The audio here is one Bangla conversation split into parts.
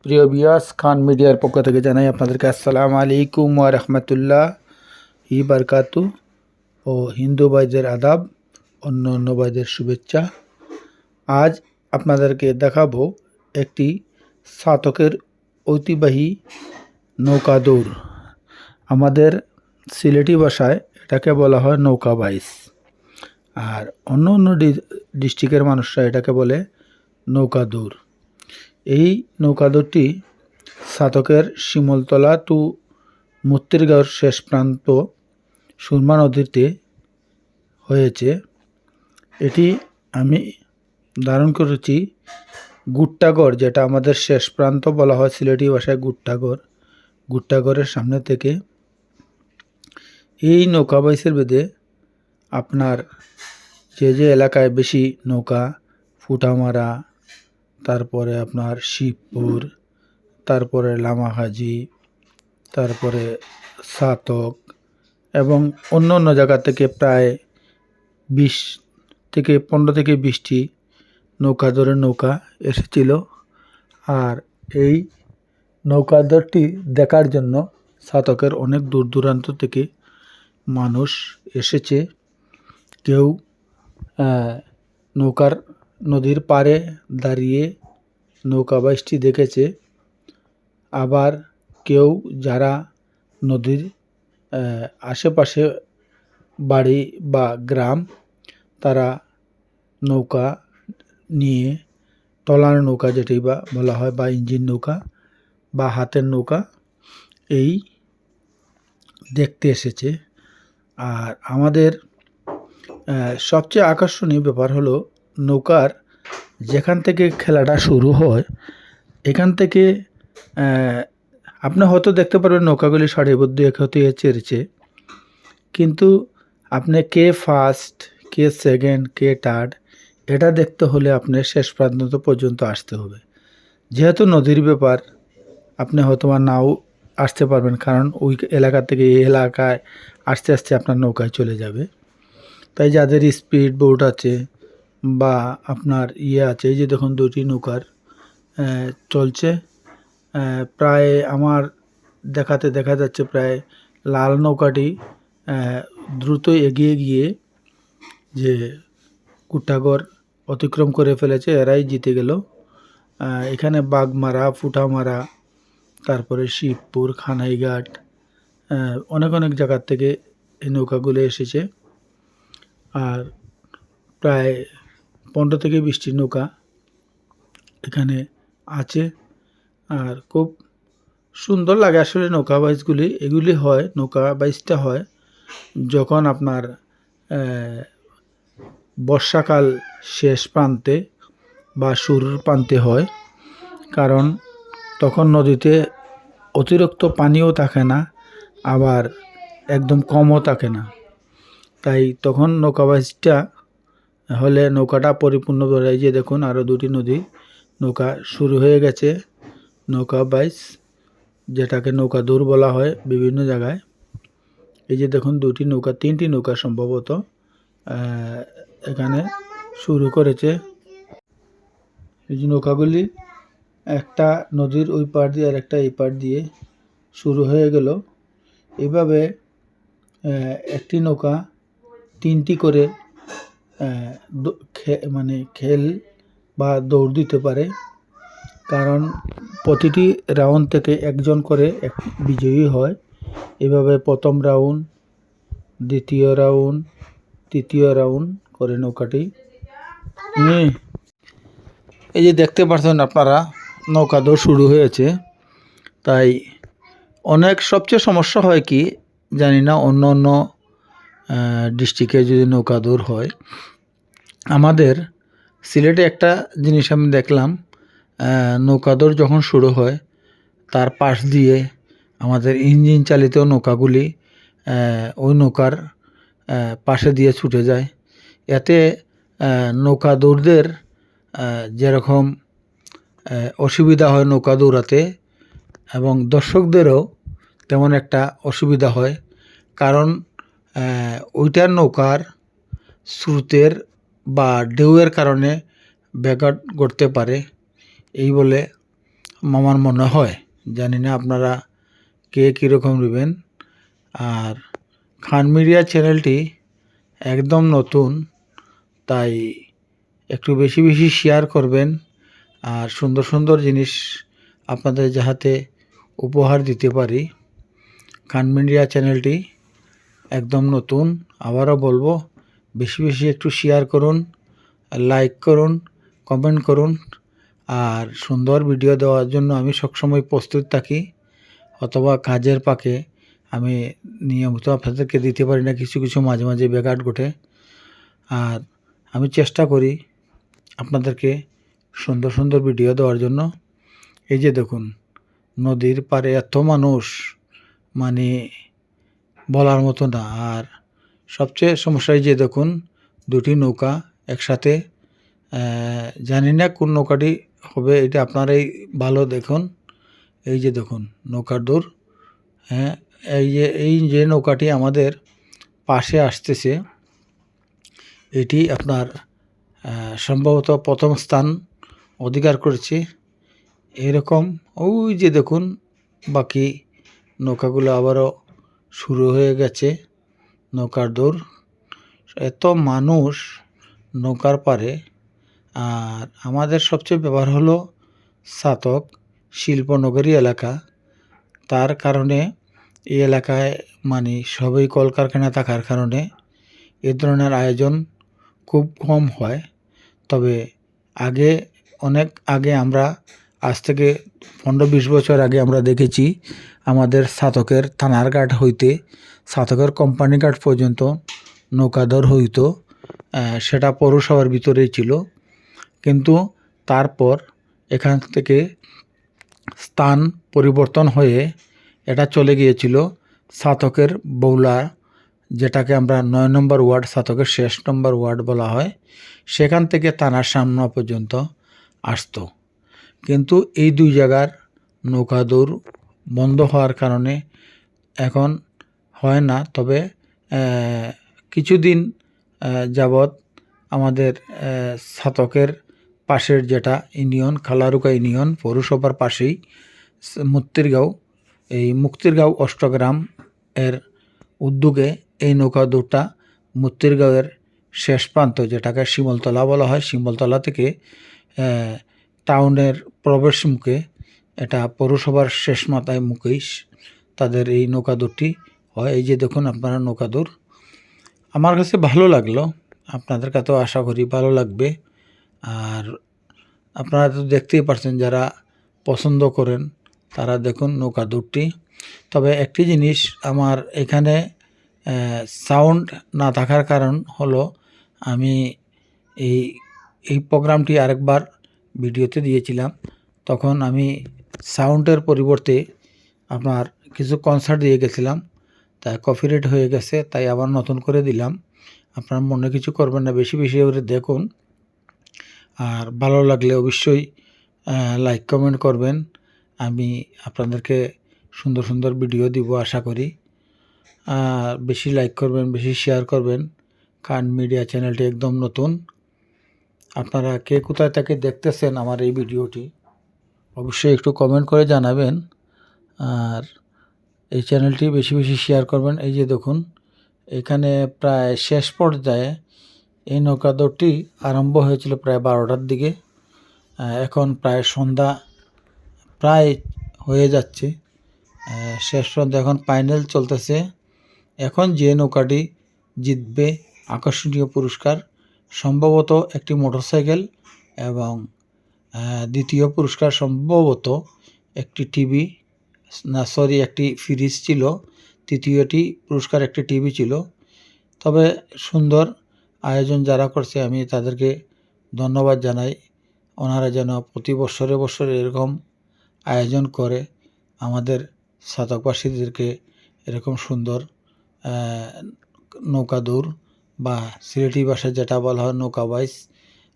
প্রিয় বিয়াস খান মিডিয়ার পক্ষ থেকে জানাই আপনাদেরকে আসসালামু আলাইকুম ওয়া রাহমাতুল্লাহি বারাকাতু ও হিন্দু ভাইদের আদাব, অন্য ভাইদের শুভেচ্ছা। আজ আপনাদেরকে দেখাবো একটি সাতকের ঐতিহ্যবাহী নৌকা দৌড়। আমাদের সিলেটি ভাষায় এটাকে বলা হয় নৌকা বাইচ, আর অন্য ডিস্ট্রিক্টের মানুষরা এটাকে বলে নৌকা দৌড়। এই নৌকাদৌড়টি সাতকের শিমুলতলা টু মুত্তিরগাঁওর শেষ প্রান্ত সুরমা নদীতে হয়েছে। এটি আমি ধারণ করেছি গুট্টাগড়, যেটা আমাদের শেষ প্রান্ত বলা হয় সিলেটি ভাষায় গুট্টাগড়ের সামনে থেকে। এই নৌকা বাইচের বেদে আপনার যে এলাকায় বেশি নৌকা, ফুটামারা, তারপরে আপনার শিবপুর, তারপরে লামাহাজি, তারপরে সাতক এবং অন্য জায়গা থেকে প্রায় 15 থেকে 20টি নৌকা এসেছিল। আর এই নৌকাদৌড়টি দেখার জন্য সাতকের অনেক দূর দূরান্ত থেকে মানুষ এসেছে। কেউ নদীর পাড়ে দাঁড়িয়ে নৌকা বাইচটি দেখেছে, আবার কেউ যারা নদীর আশেপাশে বাড়ি বা গ্রাম, তারা নৌকা নিয়ে টলার নৌকা যেটি বা বলা হয়, বা ইঞ্জিন নৌকা বা হাতের নৌকা, এই দেখতে এসেছে। আর আমাদের সবচেয়ে আকর্ষণীয় ব্যাপার হলো নৌকার যেখান থেকে খেলাটা শুরু হয়, এখান থেকে আপনি হয়তো দেখতে পারবেন নৌকাগুলি সারিবদ্ধ এক হতে চেয়েছে, কিন্তু আপনি কে ফার্স্ট, কে সেকেন্ড, কে থার্ড, এটা দেখতে হলে আপনার শেষ প্রান্ত পর্যন্ত আসতে হবে। যেহেতু নদীর ব্যাপার, আপনি হয়তো বা নাও আসতে পারবেন, কারণ ওই এলাকা থেকে এই এলাকায় আস্তে আস্তে আপনার নৌকায় চলে যাবে। তাই যাদের স্পিড বোট আছে বা আপনার আছে, এই যে দেখুন দুটি নৌকার চলছে। প্রায় আমার দেখা যাচ্ছে প্রায় লাল নৌকাটি দ্রুত এগিয়ে গিয়ে যে গুট্টাগড় অতিক্রম করে ফেলেছে, এরাই জিতে গেল। এখানে বাগমারা, ফুটামারা, তারপরে শিবপুর, খানাইঘাট, অনেক জায়গার থেকে এই নৌকাগুলো এসেছে। আর প্রায় 15 থেকে 20টি নৌকা এখানে আছে। আর খুব সুন্দর লাগে আসলে নৌকা বাইচগুলি। নৌকা বাইচটা হয় যখন আপনার বর্ষাকাল শেষ প্রান্তে বা শুরুর প্রান্তে হয়, কারণ তখন নদীতে অতিরিক্ত পানিও থাকে না, আবার একদম কমও থাকে না। তাই তখন নৌকা বাইচটা হলে নৌকাটা পরিপূর্ণ করে। যে দেখুন আরও দুটি নৌকা শুরু হয়ে গেছে নৌকা বাইচ, যেটাকে নৌকা দৌড় বলা হয় বিভিন্ন জায়গায়। এই যে দেখুন তিনটি নৌকা সম্ভবত এখানে শুরু করেছে। এই যে নৌকাগুলি একটা নদীর ওই পাড় দিয়ে আর একটা এই পাড় দিয়ে শুরু হয়ে গেল। এভাবে একটি নৌকা 3টি করে খেল বা দৌড় দিতে পারে, কারণ প্রতিটি রাউন্ড থেকে একজন করে বিজয়ী হয়। এভাবে প্রথম রাউন্ড, দ্বিতীয় রাউন্ড, তৃতীয় রাউন্ড করে নৌকাটি। এই যে দেখতে পাচ্ছেন আপনারা, নৌকা দৌড় শুরু হয়েছে। তাই সবচেয়ে সমস্যা হয় কি জানি না, অন্য ডিস্ট্রিক্টে যদি নৌকা দৌড় হয়, আমাদের সিলেটে একটা জিনিস আমি দেখলাম, নৌকা দৌড় যখন শুরু হয় তার পাশ দিয়ে আমাদের ইঞ্জিন চালিত নৌকাগুলি ওই নৌকার পাশে দিয়ে ছুটে যায়। এতে নৌকা দৌড়দের যেরকম অসুবিধা হয় নৌকা দৌড়াতে, এবং দর্শকদেরও তেমন একটা অসুবিধা হয়, কারণ ওইটার নৌকার স্রোতের বা ঢেউয়ের কারণে ব্যাঘাত ঘটতে পারে। এই বলে আমার মনে হয়। জানি না আপনারা কে কীরকম নেবেন। আর খান মিডিয়া চ্যানেলটি একদম নতুন, তাই একটু বেশি বেশি শেয়ার করবেন। আর সুন্দর সুন্দর জিনিস আপনাদের যাহাতে উপহার দিতে পারি। খান মিডিয়া চ্যানেলটি একদম নতুন, আবারও বলবো বেশি বেশি একটু শেয়ার করুন, লাইক করুন, কমেন্ট করুন। আর সুন্দর ভিডিও দেওয়ার জন্য আমি সবসময় প্রস্তুত থাকি, অথবা কাজের ফাঁকে আমি নিয়মিত আপনাদেরকে দিতে পারি না, কিছু কিছু মাঝে মাঝে ব্যাঘাত ঘটে। আর আমি চেষ্টা করি আপনাদেরকে সুন্দর সুন্দর ভিডিও দেওয়ার জন্য। এই যে দেখুন, নদীর পাড়ে এত মানুষ, মানে বলার মতো না। আর সবচেয়ে সমস্যা এই যে দেখুন, দুটি নৌকা একসাথে, জানি না কোন নৌকাটি হবে, এটা আপনারাই ভালো দেখুন। এই যে দেখুন নৌকার দূর, হ্যাঁ, এই যে নৌকাটি আমাদের পাশে আসতেছে, এটি আপনার সম্ভবত প্রথম স্থান অধিকার করেছে। এরকম ওই যে দেখুন বাকি নৌকাগুলো আবারও শুরু হয়ে গেছে নৌকার দৌড়। এত মানুষ নৌকার পারে। আর আমাদের সবচেয়ে ব্যাপার হলো ছাতক শিল্পনগরী এলাকা, তার কারণে এই এলাকায় মানে সবই কলকারখানা থাকার কারণে এ ধরনের আয়োজন খুব কম হয়। তবে আগে, অনেক আগে, আমরা আজ থেকে 15-20 বছর আগে আমরা দেখেছি আমাদের ছাতকের থানার ঘাট হইতে ছাতকের কোম্পানি ঘাট পর্যন্ত নৌকাদর হইতো। সেটা পৌরসভার ভিতরেই ছিল, কিন্তু তারপর এখান থেকে স্থান পরিবর্তন হয়ে এটা চলে গিয়েছিল ছাতকের বৌলা, যেটাকে আমরা 9 নম্বর ওয়ার্ড, ছাতকের শেষ নম্বর ওয়ার্ড বলা হয়। সেখান থেকে থানার সামনে পর্যন্ত আসতো। কিন্তু এই দুই জায়গার নৌকা দৌড় বন্ধ হওয়ার কারণে এখন হয় না। তবে কিছুদিন যাবৎ আমাদের ছাতকের পাশের যেটা ইউনিয়ন, খালারুকা ইউনিয়ন পৌরসভার পাশেই মুক্তিরগাঁও, এই মুক্তিরগাঁও অষ্টগ্রাম এর উদ্যোগে এই নৌকা দৌড়টা মুক্তিরগাঁওয়ের শেষ প্রান্ত, যেটাকে শিমলতলা বলা হয়, শিমলতলা থেকে টাউনের প্রবেশ মুখে, এটা পৌরসভার শেষ মাথায় মুখেই তাদের এই নৌকা দৌড়টি হয়। এই যে দেখুন আপনারা নৌকা দৌড়, আমার কাছে ভালো লাগলো, আপনাদের কাছেও আশা করি ভালো লাগবে। আর আপনারা তো দেখতেই পারছেন, যারা পছন্দ করেন তারা দেখুন নৌকা দৌড়টি। তবে একটি জিনিস, আমার এখানে সাউন্ড না থাকার কারণ হলো, আমি এই প্রোগ্রামটি আরেকবার ভিডিওতে দিয়েছিলাম, তখন আমি সাউন্ডের পরিবর্তে আপনার কিছু কনসার্ট দিয়ে গেছিলাম, তাই কপিরাইট হয়ে গেছে, তাই আবার নতুন করে দিলাম। আপনার মনে কিছু করবেন না, বেশি বেশি করে দেখুন। আর ভালো লাগলে অবশ্যই লাইক কমেন্ট করবেন। আমি আপনাদেরকে সুন্দর সুন্দর ভিডিও দিব আশা করি। বেশি লাইক করবেন, বেশি শেয়ার করবেন। খান মিডিয়া চ্যানেলটি একদম নতুন। আপনারা কে কোথায় থেকে দেখতেছেন আমার এই ভিডিওটি অবশ্যই একটু কমেন্ট করে জানাবেন। আর এই চ্যানেলটি বেশি বেশি শেয়ার করবেন। এই যে দেখুন, এখানে প্রায় শেষ পর্যায়ে এই নৌকা দৌড়টি আরম্ভ হয়েছিল প্রায় 12টার দিকে। এখন প্রায় সন্ধ্যা প্রায় হয়ে যাচ্ছে, শেষ পর্যন্ত এখন ফাইনাল চলতেছে। এখন যে নৌকাটি জিতবে আকর্ষণীয় পুরস্কার সম্ভবত একটি মোটরসাইকেল, এবং দ্বিতীয় পুরস্কার সম্ভবত একটি টিভি, না সরি, একটি ফ্রিজ ছিল। তৃতীয়টি পুরস্কার একটি টিভি ছিল। তবে সুন্দর আয়োজন যারা করছে আমি তাদেরকে ধন্যবাদ জানাই। ওনারা যেন প্রতি বছরে বছরে এরকম আয়োজন করে আমাদের ছাতকবাসীদেরকে এরকম সুন্দর নৌকা দৌড়, বা সিলেটি ভাষায় যেটা বলা হয় নৌকা বাইচ,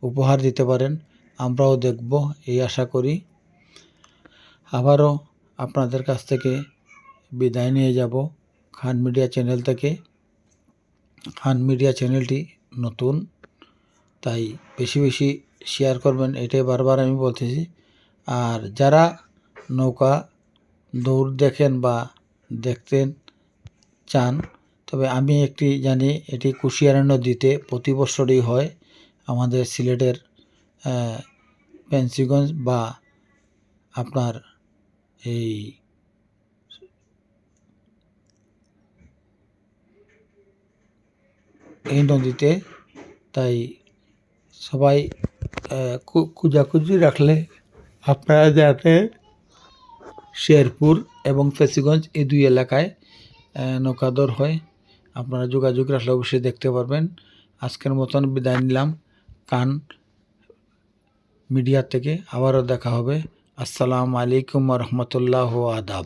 উপহার দিতে পারেন। আমরাও দেখব এই আশা করি। আবারও আপনাদের কাছ থেকে বিদায় নিয়ে যাব খান মিডিয়া চ্যানেল থেকে। খান মিডিয়া চ্যানেলটি নতুন, তাই বেশি বেশি শেয়ার করবেন, এটাই বারবার আমি বলতেছি। আর যারা নৌকা দৌড় দেখেন বা দেখতে চান, তবে আমি একটি জানি, এটি কুশিয়ারা নদীতে প্রতি বছরই হয়। আমাদের সিলেটের ফেন্সিগঞ্জ বা আপনার এই নদীতে। তাই সবাই খোঁজাখুঁজি রাখলে আপনারা যাতে শেরপুর এবং ফেন্সিগঞ্জ এই দুই এলাকায় নৌকাদর হয়, আপনারা যোগাযোগ রাখলে অবশ্যই দেখতে পারবেন। আজকের মতন বিদায় নিলাম কান মিডিয়া থেকে। আবারও দেখা হবে। আসসালামু আলাইকুম ওয়া রাহমাতুল্লাহ ওয়া আদাব।